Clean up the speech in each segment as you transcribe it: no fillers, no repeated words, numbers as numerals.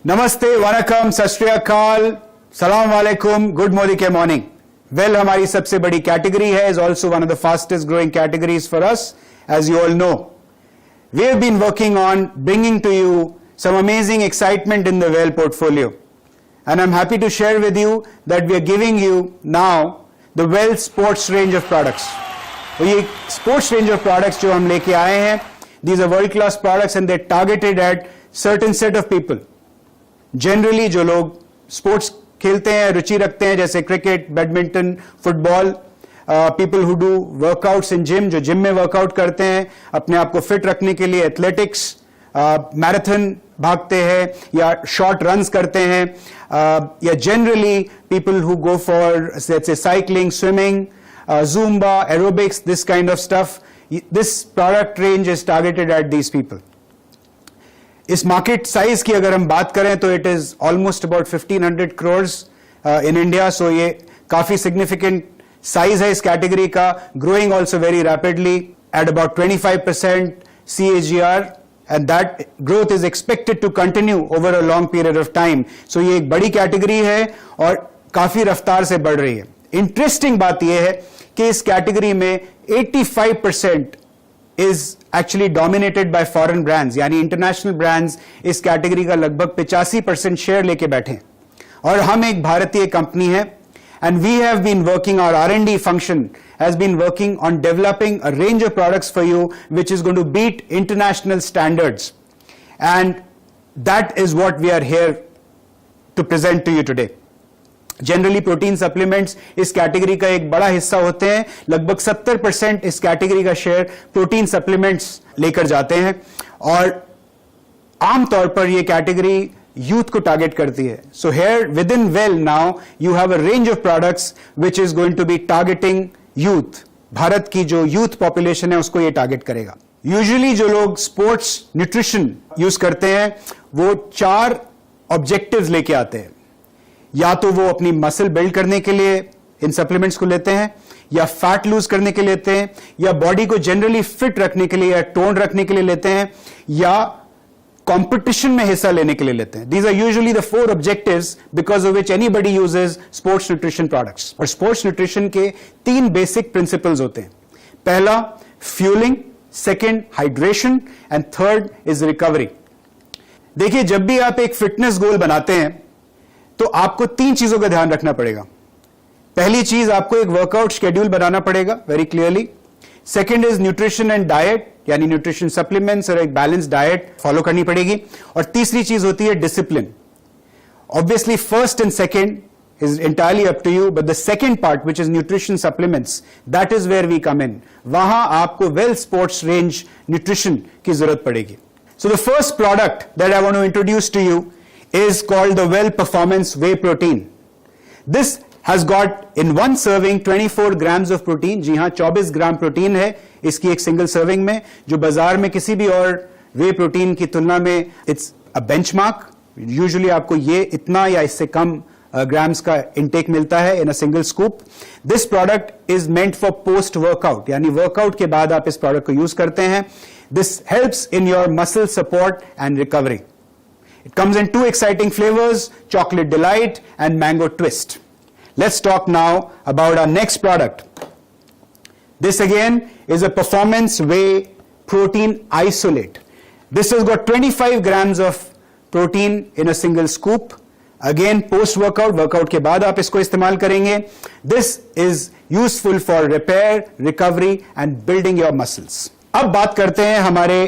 नमस्ते, वनकम, सत श्री अकाल, सलाम वालेकुम, गुड मोदी के मॉर्निंग। वेल, हमारी सबसे बड़ी कैटेगरी है, is also one of the fastest growing categories for us, as you all know. We have been working on bringing to you some amazing excitement in the Well portfolio, and I'm happy to share with you that we are giving you now the Well sports range of products. तो ये sports range of products जो हम लेके आए हैं, these are world class products and they're targeted at certain set of people. Generally जो लोग sports खेलते हैं, रुचि रखते हैं, जैसे cricket, badminton, football, people who do workouts in gym, जो जिम में वर्कआउट करते हैं अपने आप को फिट रखने के लिए, एथलेटिक्स, मैराथन भागते हैं या शॉर्ट रन्स करते हैं, या generally people who go for say cycling, swimming, zumba, aerobics, this kind of stuff. This product range is targeted at these people. इस मार्केट साइज की अगर हम बात करें तो it is almost about 1500 crores in India. So ये काफी significant size है इस कैटेगरी का, growing also very rapidly at about 25% CAGR, and that growth is expected to continue over a long period of time. So ये एक बड़ी category है और काफी रफ्तार से बढ़ रही है. इंटरेस्टिंग बात यह है कि इस कैटेगरी में 85% is actually dominated by foreign brands, यानी इंटरनेशनल ब्रांड्स इस कैटेगरी का लगभग 85% शेयर लेके बैठे हैं और हम एक भारतीय कंपनी है. And we have been working, our R&D function has been working on developing a range of products for you which is going to beat international standards, and that is what we are here to present to you today. Generally protein supplements इस category का एक बड़ा हिस्सा होते हैं, लगभग 70% इस category का शेयर प्रोटीन सप्लीमेंट्स लेकर जाते हैं और आमतौर पर ये कैटेगरी यूथ को टारगेट करती है. So here within well now you have a range of products which is going to be targeting youth. Bharat की जो यूथ पॉपुलेशन है उसको ये टारगेट करेगा. यूजुअली जो लोग स्पोर्ट्स न्यूट्रिशन यूज करते हैं वो 4 ऑब्जेक्टिव्स लेके आते हैं. या तो वो अपनी मसल बिल्ड करने के लिए इन सप्लीमेंट्स को लेते हैं, या फैट लूज करने के लिए लेते हैं, या बॉडी को जनरली फिट रखने के लिए या टोन रखने के लिए लेते हैं, या कंपटीशन में हिस्सा लेने के लिए लेते हैं. These are usually the 4 objectives because of which anybody uses sports nutrition products. और sports nutrition के 3 basic principles होते हैं. पहला fueling, second hydration and third is recovery. देखिए, जब भी आप एक फिटनेस गोल बनाते हैं तो आपको 3 चीजों का ध्यान रखना पड़ेगा. पहली चीज, आपको एक वर्कआउट शेड्यूल बनाना पड़ेगा very clearly. Second is nutrition and diet, यानी न्यूट्रिशन सप्लीमेंट्स और एक बैलेंस डाइट फॉलो करनी पड़ेगी. और तीसरी चीज होती है discipline. Obviously first and second is entirely up to you, but the second part which is nutrition supplements, that is where we come in. वहां आपको वेल स्पोर्ट्स रेंज न्यूट्रिशन की जरूरत पड़ेगी. So the first product that I want to introduce to you is called the Well Performance Whey Protein. This has got in one serving 24 grams of protein. जी हाँ, 24 gram protein है इसकी एक single serving में, जो बाजार में किसी भी और वे प्रोटीन की तुलना में इट्स अ बेंचमार्क. यूजुअली आपको ये इतना या इससे कम ग्राम्स का इंटेक मिलता है in a single scoop. This product is meant for post workout, यानी वर्कआउट के बाद आप इस प्रोडक्ट को यूज करते हैं. This helps in your muscle support and recovery. It comes in 2 exciting flavors, Chocolate Delight and Mango Twist. Let's talk now about our next product. This again is a Performance Whey Protein Isolate. This has got 25 grams of protein in a single scoop. Again, post-workout, workout के बाद आप इसको इस्तेमाल करेंगे. This is useful for repair, recovery and building your muscles. अब बात करते हैं हमारे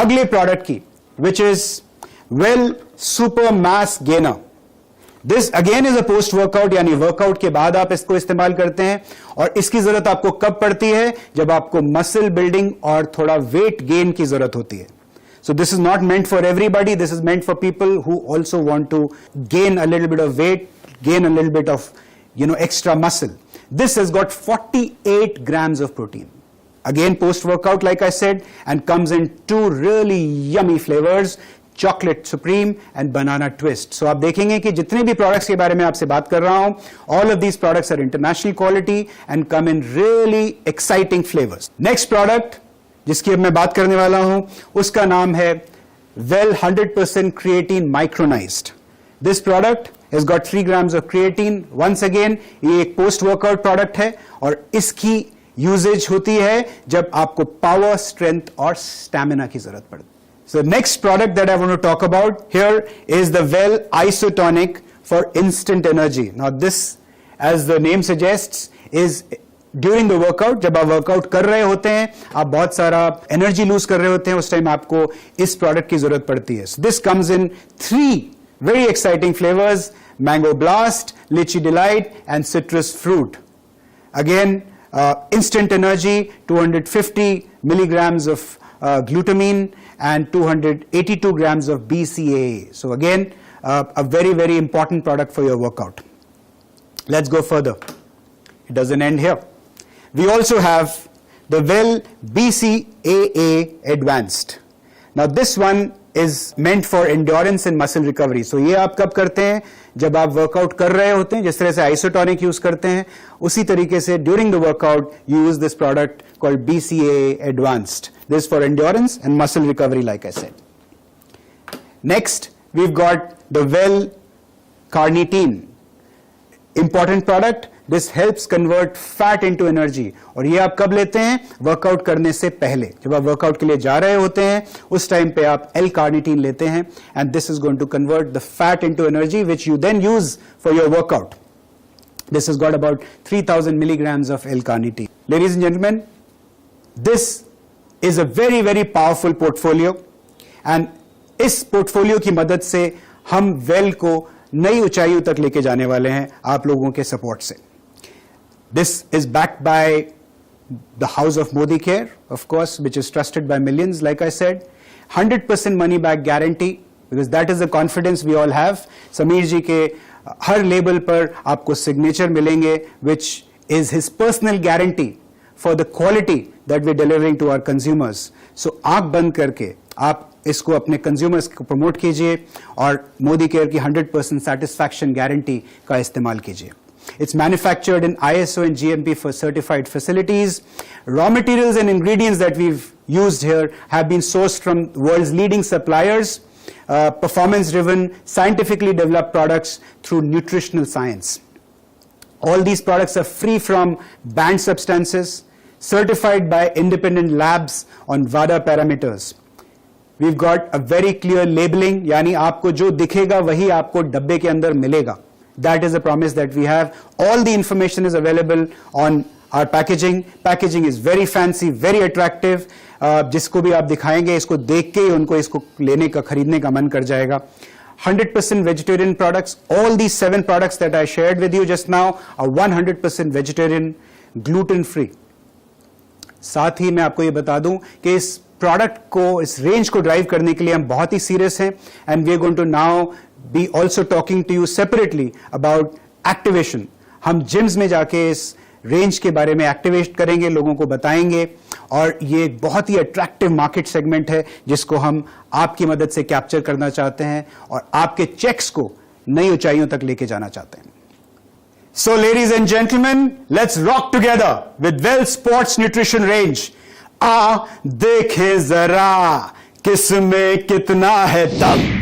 अगले product की, which is Well Super Mass Gainer. This again is a post workout, यानी वर्कआउट के बाद आप इसको इस्तेमाल करते हैं. और इसकी जरूरत आपको कब पड़ती है? जब आपको मसल बिल्डिंग और थोड़ा वेट गेन की जरूरत होती है. So this is not meant for everybody. This is meant for people who also want to gain a little bit of weight, gain a little bit of, extra muscle. This has got 48 grams of protein. Again, post workout, like I said, and comes in 2 really yummy flavors. Chocolate supreme and banana twist. So आप देखेंगे कि जितने भी products के बारे में आपसे बात कर रहा हूं, all of these products are international quality and come in really exciting flavours. Next product जिसकी अब मैं बात करने वाला हूं उसका नाम है Well 100% creatine micronized. This product has got 3 grams of creatine. Once again, ये एक post workout product है और इसकी यूजेज होती है जब आपको पावर, स्ट्रेंथ और स्टैमिना की जरूरत पड़ती है. So next product that I want to talk about here is the Well Isotonic for instant energy. Now this, as the name suggests, is during the workout. जब आप वर्कआउट कर रहे होते हैं, आप बहुत सारा एनर्जी लूज कर रहे होते हैं, उस टाइम आपको इस प्रोडक्ट की जरूरत पड़ती है. This comes in 3 very exciting flavours: mango blast, lychee delight and citrus fruit. Again instant energy, 250 milligrams of glutamine and 282 grams of BCAA. So again, a very, very important product for your workout. Let's go further. It doesn't end here. We also have the Well BCAA Advanced. Now this one is meant for endurance and muscle recovery. So ये आप कब करते हैं? जब आप workout कर रहे होते हैं, जिस तरह से आइसोटोनिक यूज करते हैं, उसी तरीके से during the workout you use this product called BCAA Advanced. This for endurance and muscle recovery, like I said. Next, we've got the Well Carnitine. Important product. This helps convert fat into energy. और ये आप कब लेते हैं? Workout करने से पहले. जब आप वर्कआउट के लिए जा रहे होते हैं, उस टाइम पे आप L-carnitine लेते हैं, and this is going to convert the fat into energy, which you then use for your workout. This has got about 3000 milligrams of L-carnitine. Ladies and gentlemen, this is a very, very powerful portfolio, and इस portfolio की मदद से हम well को नई ऊंचाइयों तक लेके जाने वाले हैं आप लोगों के सपोर्ट से. This is backed by the House of Modi Care, of course, which is trusted by millions, like I said. 100% money back guarantee, because that is the confidence we all have. Sameer ji के हर label पर आपको signature मिलेंगे, which is his personal guarantee for the quality that we're delivering to our consumers. So आंख बंद करके आप इसको अपने कंज्यूमर्स को प्रमोट कीजिए और मोदी केयर की 100% सेटिस्फैक्शन गारंटी का इस्तेमाल कीजिए. It's manufactured in ISO and GMP for certified facilities. Raw materials and ingredients that we've used here have been sourced from the world's leading suppliers. Performance-driven, scientifically developed products through nutritional science. All these products are free from banned substances, certified by independent labs on WADA parameters. We've got a very clear labeling, यानी आपको जो दिखेगा वही आपको डब्बे के अंदर मिलेगा. That is a promise that we have. All the information is available on our packaging. Packaging is very fancy, very attractive. जिसको भी आप दिखाएंगे, इसको देख के ही उनको इसको लेने का, खरीदने का मन कर जाएगा. 100% vegetarian products. All these 7 products that I shared with you just now are 100% vegetarian, gluten free. साथ ही मैं आपको ये बता दूं कि इस प्रोडक्ट को, इस रेंज को ड्राइव करने के लिए हम बहुत ही सीरियस हैं, and we are going to now be also talking to you separately about activation. हम जिम्स में जाके इस रेंज के बारे में एक्टिवेट करेंगे, लोगों को बताएंगे, और ये एक बहुत ही अट्रैक्टिव मार्केट सेगमेंट है जिसको हम आपकी मदद से कैप्चर करना चाहते हैं और आपके चेक्स को नई ऊंचाइयों तक लेके जाना चाहते हैं. So ladies and gentlemen, let's rock together with Well Sports Nutrition Range. आ देखें जरा किसमें कितना है दम.